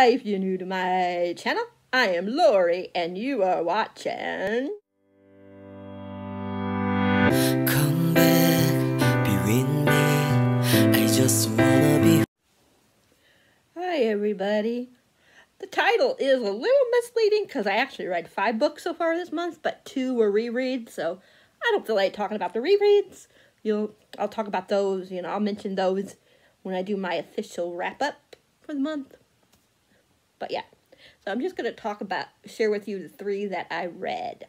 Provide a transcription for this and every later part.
Hi, if you're new to my channel, I am Lori, and you are watching... Come back, be with me, I just wanna be... Hi, everybody. The title is a little misleading because I actually read 5 books so far this month, but 2 were rereads, so I don't feel like talking about the rereads. I'll talk about those, I'll mention those when I do my official wrap-up for the month. But yeah, so I'm just going to share with you the 3 that I read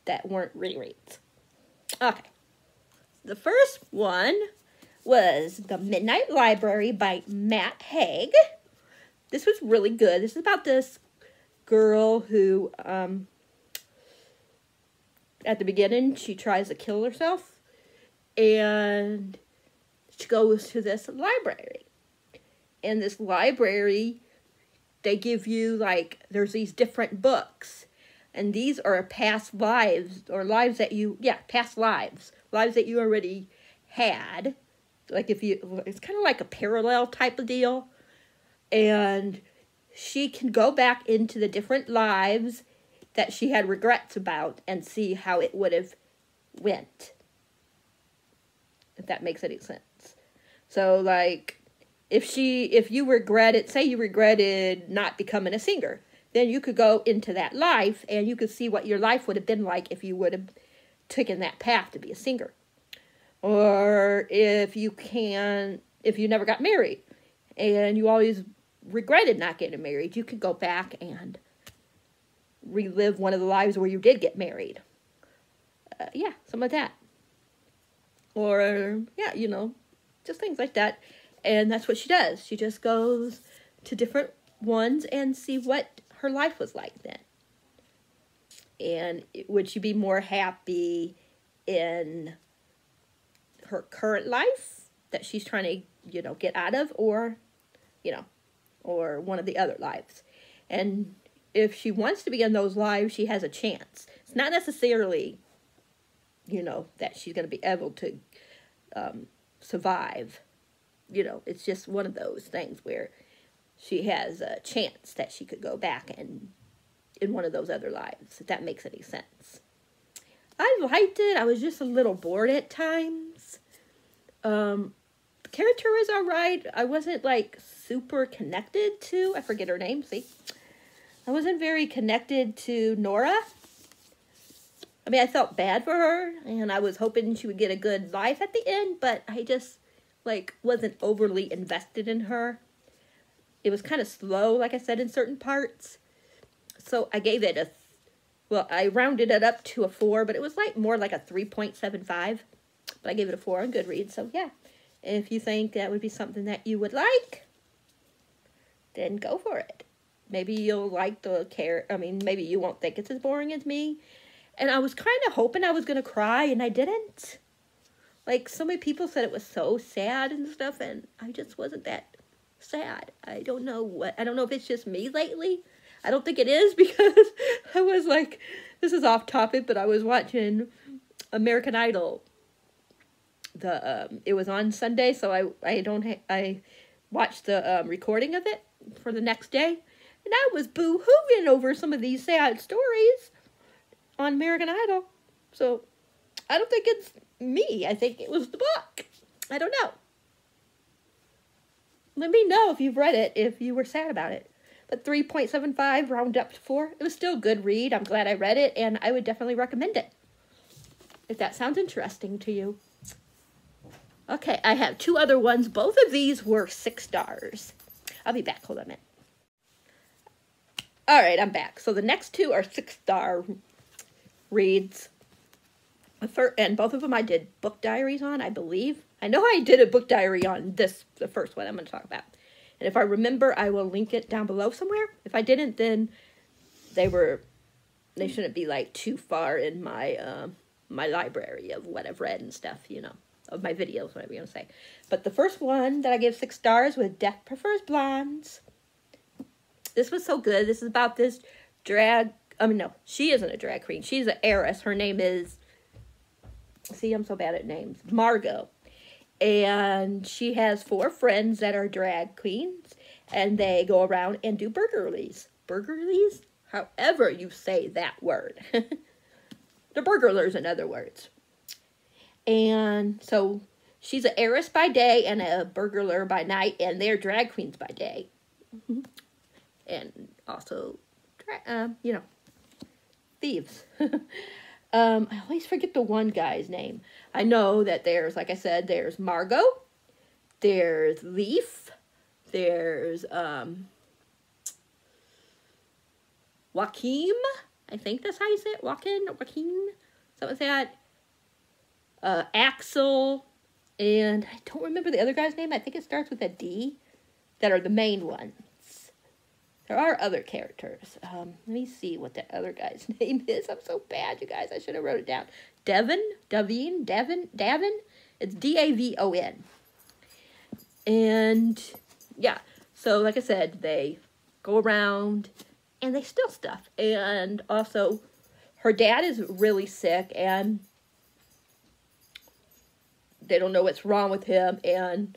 that weren't rereads. Okay, the first one was The Midnight Library by Matt Haig. This was really good. This is about this girl who, at the beginning, she tries to kill herself, and she goes to this library. And this library, they give you, there's these different books, and these are past lives, or lives that past lives that you already had. It's kind of like a parallel type of deal. And she can go back into the different lives that she had regrets about and see how it would have went. If that makes any sense. So, if you regretted, say you regretted not becoming a singer, then you could go into that life and you could see what your life would have been like if you would have taken that path to be a singer. Or if you never got married and you always regretted not getting married, you could go back and relive one of the lives where you did get married. Some of that. Or, just things like that. And that's what she does. She just goes to different ones and see what her life was like then. And would she be more happy in her current life that she's trying to, get out of, or, or one of the other lives. And if she wants to be in those lives, she has a chance. It's not necessarily, that she's going to be able to survive. It's just one of those things where she has a chance that she could go back and in one of those other lives, if that makes any sense. I liked it. I was just a little bored at times. The character was alright. I wasn't, super connected to, I forget her name, see? I wasn't very connected to Nora. I mean, I felt bad for her, and I was hoping she would get a good life at the end, but I just, wasn't overly invested in her. It was kind of slow, like I said, in certain parts. So I gave it I rounded it up to a 4, but it was, more like a 3.75. But I gave it a 4 on Goodreads, so yeah. If you think that would be something that you would like, then go for it. Maybe you'll like maybe you won't think it's as boring as me. And I was kind of hoping I was going to cry, and I didn't. So many people said it was so sad and stuff, and I just wasn't that sad. I don't know if it's just me lately. I don't think it is, because I was this is off topic, but I was watching American Idol. It was on Sunday, so I watched the recording of it for the next day, and I was boo-hooing over some of these sad stories on American Idol. So I don't think it's me. I think it was the book. I don't know. Let me know if you've read it, if you were sad about it. But 3.75 round up to 4. It was still a good read. I'm glad I read it, and I would definitely recommend it, if that sounds interesting to you. Okay, I have 2 other ones. Both of these were 6 stars. I'll be back. Hold on a minute. All right, I'm back. So the next 2 are 6-star reads. And both of them I did book diaries on, I believe. I know I did a book diary on the first one I'm going to talk about. And if I remember, I will link it down below somewhere. If I didn't, then they shouldn't be too far in my my library of what I've read and stuff, of my videos, whatever you want to say. But the first one that I gave 6 stars was Death Prefers Blondes. This was so good. This is about this she isn't a drag queen. She's an heiress. Her name is, I'm so bad at names, Margot. And she has 4 friends that are drag queens. and they go around and do burglaries. Burglaries? However you say that word. The burglars, in other words. And so she's an heiress by day and a burglar by night, and they're drag queens by day. And also, thieves. I always forget the one guy's name. I know that there's, like I said, there's Margot, there's Leaf, there's Joaquin, I think that's how you say it, Joaquin, something like that. Axel, and I don't remember the other guy's name. I think it starts with a D, that are the main ones. There are other characters. Let me see what the other guy's name is. I'm so bad, you guys. I should have wrote it down. Davin. It's Davon. And, yeah. So, like I said, they go around and they steal stuff. And also, her dad is really sick and they don't know what's wrong with him. And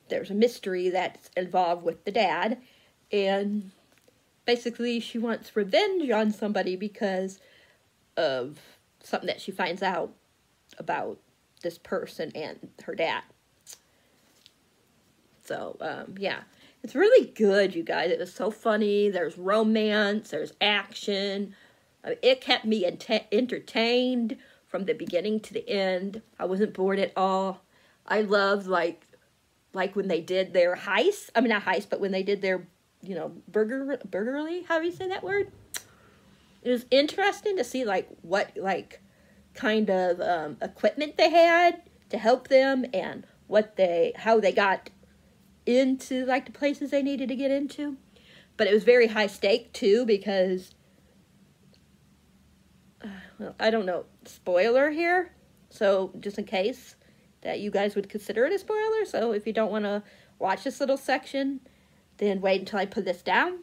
there's a mystery that's involved with the dad. And basically, she wants revenge on somebody because of something that she finds out about this person and her dad. So, yeah. It's really good, you guys. It was so funny. There's romance. There's action. It kept me entertained from the beginning to the end. I wasn't bored at all. I loved, like when they did their heist. I mean, not heist, but when they did their burglary, how do you say that word? It was interesting to see, what, kind of, equipment they had to help them and how they got into, the places they needed to get into. But it was very high stake, too, because, well, I don't know, spoiler here. So, just in case that you guys would consider it a spoiler. So, if you don't want to watch this little section, then wait until I put this down.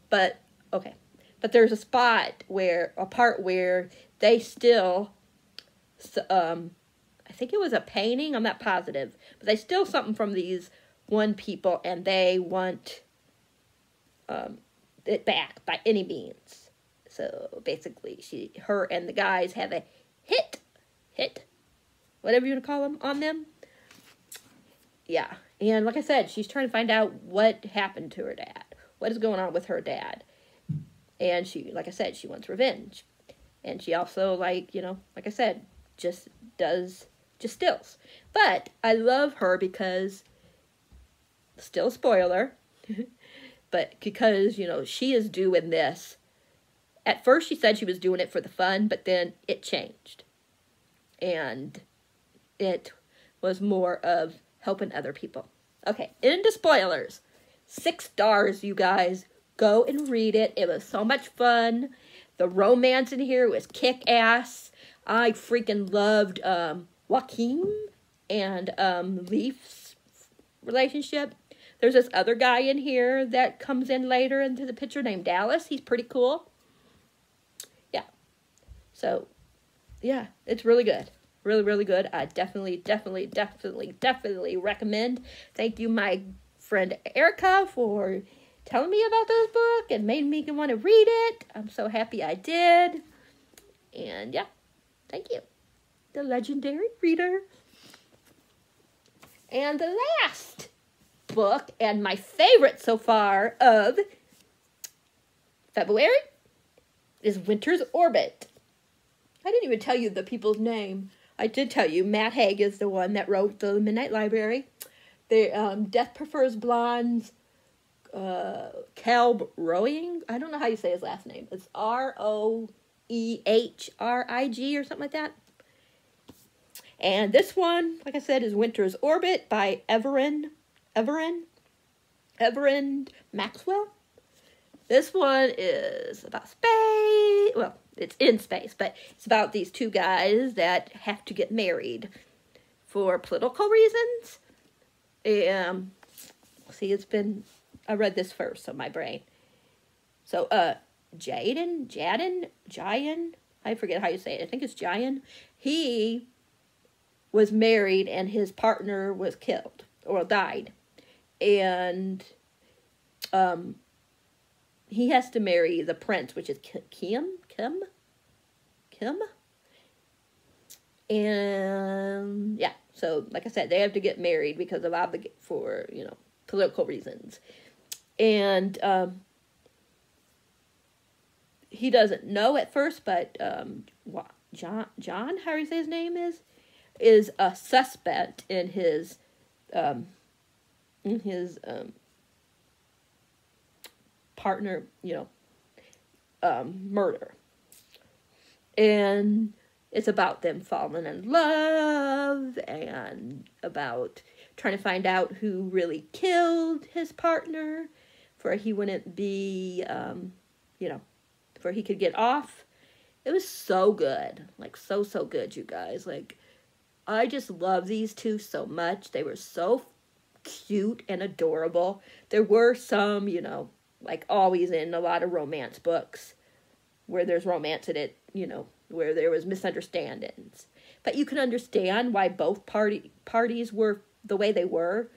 But, okay. But there's a part where they still, I think it was a painting, I'm not positive, but they steal something from these one people and they want it back by any means. So basically, her and the guys have a hit, whatever you want to call them, on them. Yeah. And like I said, she's trying to find out what happened to her dad. What is going on with her dad? And she, like I said, she wants revenge. And she also, like I said, just steals. But I love her because, still spoiler, but because, she is doing this. At first she said she was doing it for the fun, but then it changed. And it was more of helping other people. Okay, into spoilers. 6 stars, you guys. Go and read it. It was so much fun. The romance in here was kick-ass. I freaking loved Joaquin and Leaf's relationship. There's this other guy in here that comes in later into the picture named Dallas. He's pretty cool. Yeah. So, yeah, it's really good. Really, really good. I definitely recommend. Thank you, my friend Erica, for telling me about this book and made me want to read it. I'm so happy I did. And yeah, thank you. The Legendary Reader. And the last book, and my favorite so far of February, is Winter's Orbit. I didn't even tell you the people's name. I did tell you, Matt Haig is the one that wrote The Midnight Library. The Death Prefers Blondes, Calb Rowing. I don't know how you say his last name. It's Roehrig or something like that. And this one, like I said, is Winter's Orbit by Everin Maxwell. This one is about space. Well, it's in space, but it's about these 2 guys that have to get married for political reasons. See, I read this first on my brain. So, Jayan, I forget how you say it. I think it's Jayan. He was married and his partner was killed or died. And he has to marry the prince, which is Kim. And yeah, so like I said, they have to get married because of for, you know, political reasons. And he doesn't know at first, but John, how do you say his name is a suspect in his partner, you know, murder. And it's about them falling in love and about trying to find out who really killed his partner for he wouldn't be, you know, for he could get off. It was so good. Like, so good, you guys. Like, I just love these two so much. They were so cute and adorable. There were some, you know, like always in a lot of romance books where there's romance in it, you know, where there was misunderstandings. But you can understand why both parties were the way they were.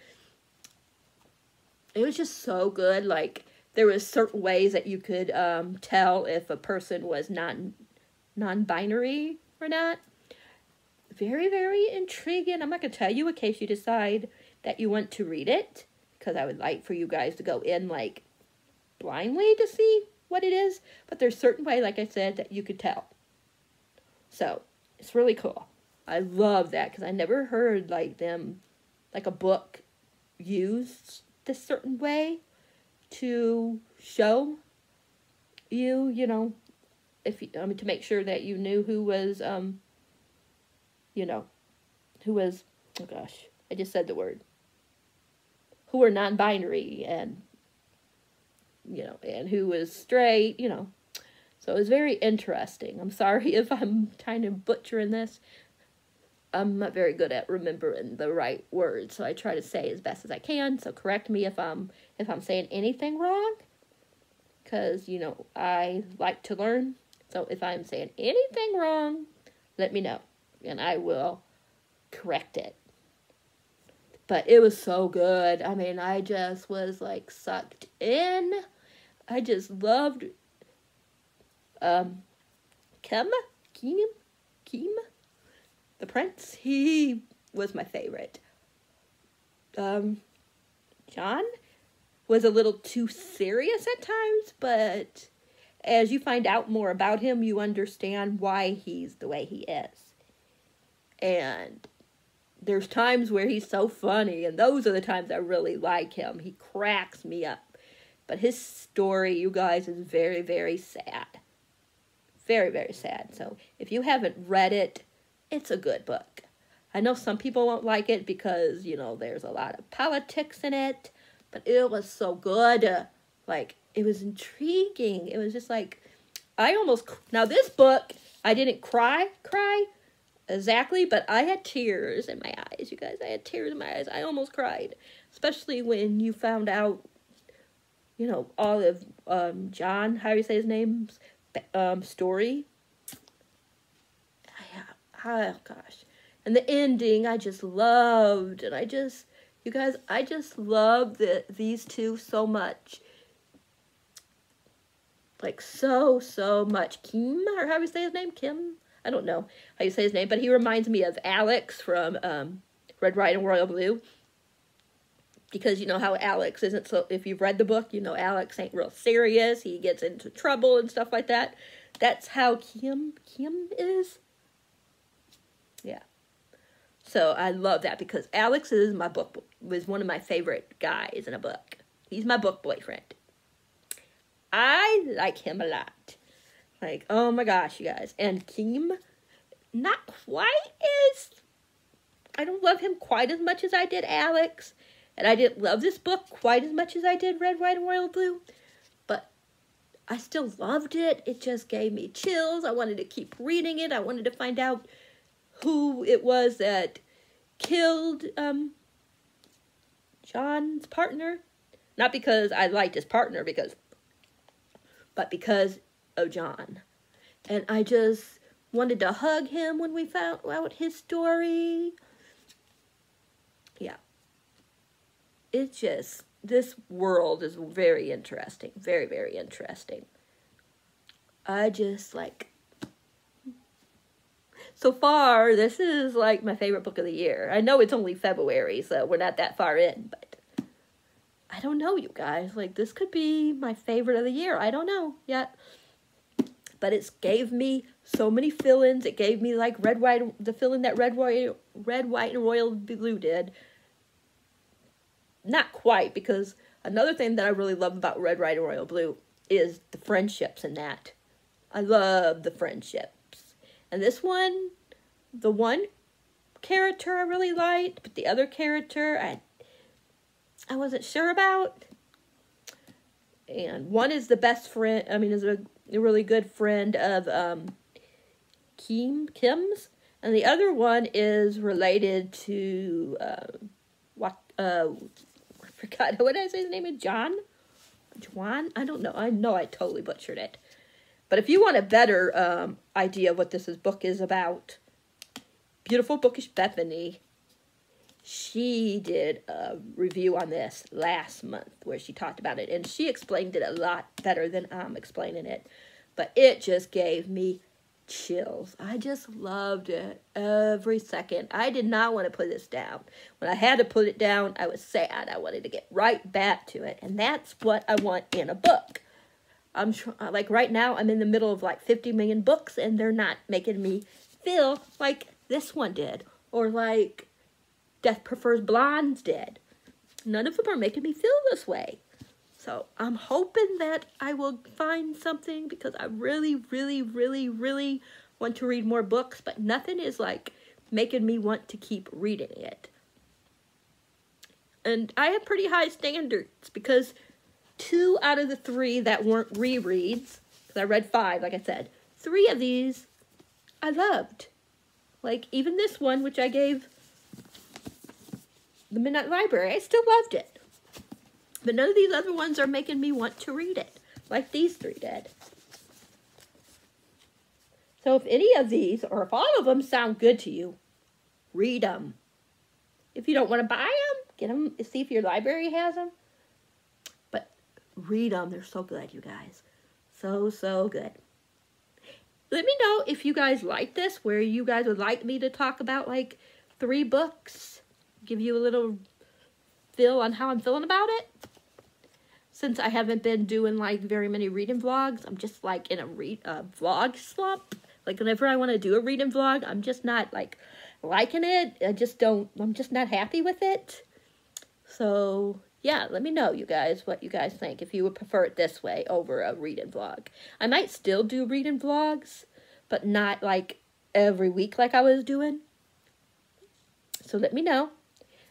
It was just so good. Like, there was certain ways that you could tell if a person was non-binary or not. Very, very intriguing. I'm not going to tell you in case you decide that you want to read it, because I would like for you guys to go in, like, blindly to see what it is. But there's certain way, like I said, that you could tell. So, it's really cool. I love that, because I never heard, like, a book used this certain way to show you, you know, to make sure that you knew who was, you know, who was, oh gosh, I just said the word, who were non-binary and, you know, and who was straight, you know. So it was very interesting. I'm sorry if I'm kind of butchering this. I'm not very good at remembering the right words, so I try to say as best as I can. So correct me if I'm saying anything wrong, because, you know, I like to learn. So if I'm saying anything wrong, let me know, and I will correct it. But it was so good. I mean, I just was, like, sucked in. I just loved Kim, the prince. He was my favorite. John was a little too serious at times, but as you find out more about him, you understand why he's the way he is. And there's times where he's so funny, and those are the times I really like him. He cracks me up. But his story, you guys, is very, very sad. Very, very sad. So if you haven't read it, it's a good book. I know some people won't like it because, you know, there's a lot of politics in it, but it was so good. Like, it was intriguing. It was just like, now this book, I didn't cry exactly, but I had tears in my eyes, you guys. I had tears in my eyes. I almost cried, especially when you found out, you know, all of John, how do you say his name, story. Oh, gosh. And the ending, I just loved. And you guys, I just love these two so much. Like, so much. Kim, or how do you say his name? Kim? I don't know how you say his name, but he reminds me of Alex from Red, White, and Royal Blue. Because you know how Alex isn't so, if you've read the book, you know Alex ain't real serious. He gets into trouble and stuff like that. That's how Kim is. Yeah. So I love that because Alex was one of my favorite guys in a book. He's my book boyfriend. I like him a lot. Like, oh my gosh, you guys. And Kim, not quite I don't love him quite as much as I did Alex. And I didn't love this book quite as much as I did Red, White, and Royal Blue. But I still loved it. It just gave me chills. I wanted to keep reading it. I wanted to find out who it was that killed John's partner. Not because I liked his partner, but because of John. And I just wanted to hug him when we found out his story. Yeah. It just this world is very interesting. Very, very interesting. I just like... So far, this is like my favorite book of the year. I know it's only February, so we're not that far in, but I don't know, you guys. Like, this could be my favorite of the year. I don't know yet. But it gave me so many fill-ins. It gave me like the fill-in that red, white, and royal blue did. Not quite, because another thing that I really love about red, white, and royal blue is the friendships in that. I love the friendships. And this one, the one character I really liked, but the other character I wasn't sure about. And one is the best friend, is a really good friend of Kim's. And the other one is related to, I forgot, what did I say the name of? John? I don't know. I know I totally butchered it. But if you want a better idea of what this book is about, Beautiful Bookish Bethany, she did a review on this last month where she talked about it. And she explained it a lot better than I'm explaining it. But it just gave me chills. I just loved it every second. I did not want to put this down. When I had to put it down, I was sad. I wanted to get right back to it. And that's what I want in a book. Like right now, I'm in the middle of like 50 million books, and they're not making me feel like this one did, or like Death Prefers Blondes did. None of them are making me feel this way. So I'm hoping that I will find something, because I really, really, really, really want to read more books, but nothing is like making me want to keep reading it. And I have pretty high standards, because 2 out of the 3 that weren't rereads, because I read 5, like I said, 3 of these I loved. Like, even this one, which I gave The Midnight Library, I still loved it. But none of these other ones are making me want to read it, like these 3 did. So if any of these, or if all of them sound good to you, read them. If you don't want to buy them, get them, see if your library has them. Read them. They're so good, you guys. So, so good. Let me know if you guys like this, where you guys would like me to talk about like 3 books. Give you a little feel on how I'm feeling about it. Since I haven't been doing like very many reading vlogs, I'm just like in a vlog slump. Like whenever I want to do a reading vlog, I'm just not like liking it. I'm just not happy with it. So yeah, let me know, you guys, what you guys think, if you would prefer it this way over a reading vlog. I might still do reading vlogs, but not like every week like I was doing. So let me know.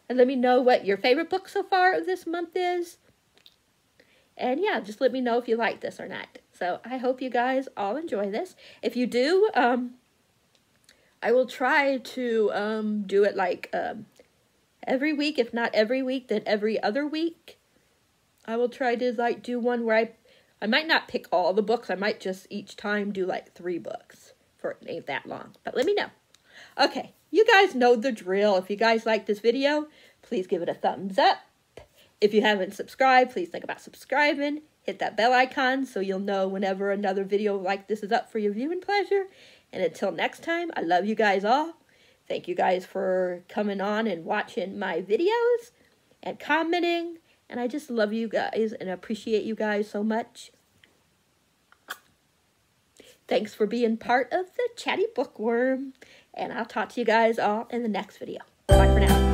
And let me know what your favorite book so far this month is. And yeah, just let me know if you like this or not. So I hope you guys all enjoy this. If you do, I will try to do it like... every week, if not every week, then every other week. I will try to like do one where I might not pick all the books. I might just each time do like 3 books, for it ain't that long. But let me know. Okay, you guys know the drill. If you guys like this video, please give it a thumbs up. If you haven't subscribed, please think about subscribing. Hit that bell icon so you'll know whenever another video like this is up for your viewing pleasure. And until next time, I love you guys all. Thank you guys for coming on and watching my videos and commenting. And I just love you guys and appreciate you guys so much. Thanks for being part of the Chatty Bookworm. And I'll talk to you guys all in the next video. Bye for now.